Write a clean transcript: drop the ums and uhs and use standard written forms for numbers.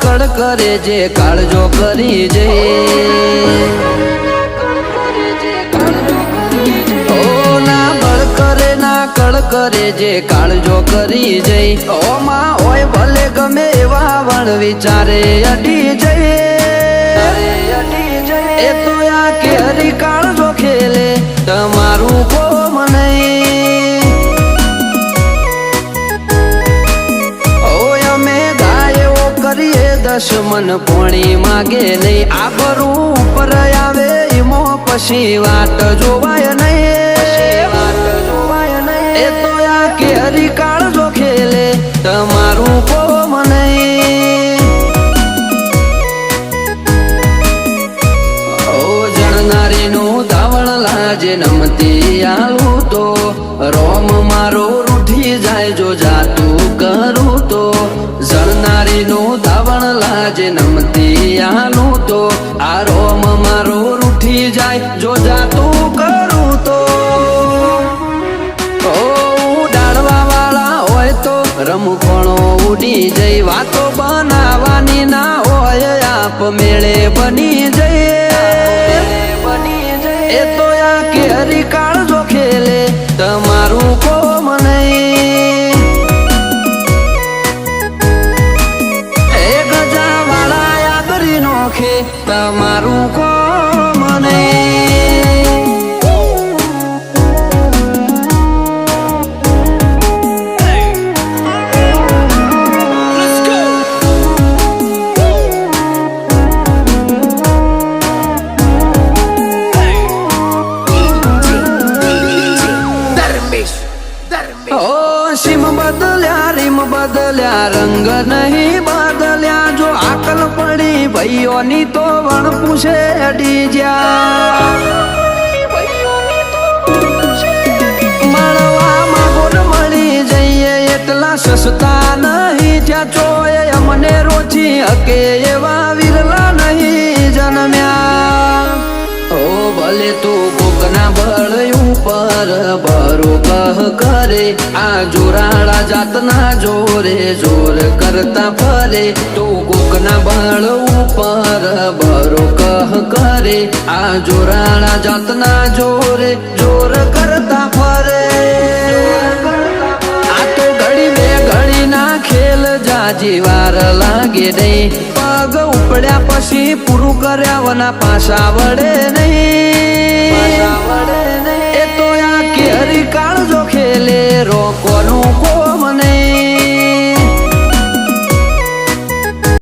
કળ કરે જે કાળજો કરી જઈ કળ કરે જે કાળજો કરી જઈ ઓમાં હોય ભલે ગમે એવા વણ વિચારે અડી જઈએ એ તો આ કે હરી કાળજો ખેલે તમારું કોમ નહીં ઓય અમે ગાયો કરીએ દશમન પોણી માગે નહીં આ બરું ઉપર આવે એમો પછી વાત જોવાય નહીં એ તો આ કે હરી કાળજો ખેલે તમારું કોમ નહીં ઓ જણનારીનું ધાવણ લાજે નમતી આલું તો રોમ મારો રૂઠી જાય જો જાતું કરું તો જણનારીનું ધાવણ લાજે નમતી આલું તો આ રોમ મારો રૂઠી જાય જો જાતું કરું તો રમખણો ઉડી જઈ વાતો બનાવવાની ના હોય આપ મેળે બની જઈએ એ તો આ કે હરી કાળજો ખેલે તમારું કોમ નહીં એ ગજા વાળા યાદરી નોખે તમારું કોમ નહીં સીમ બદલ્યા રીમ બદલ્યા રંગ નહીં બદલ્યા જો આકલ પડી ભાઈઓની તો વણ પૂછે અડી જ્યા મળવામાં ગોળ મળી જઈએ એટલા સસ્તા નહીં ત્યાં ચોય અમને રોચી હકે એવા વિરલા નહીં જન્મ્યા ઓ ભલે તું કોકના બળ ઉપર ભરો કહ કરે આ જોરાળા જાતના જોરે જોર કરતા ફરે તું કોકના બળ ઉપર ભરો કહ કરે આ જોરાળા જાતના જોરે જોર કરતા ફરે આ તો ઘડી બે ઘડી ના ખેલ જાજી વાર લાગે નહીં પગ ઉપડ્યા પછી પૂરું કર્યા વના પાછા વળે નહીં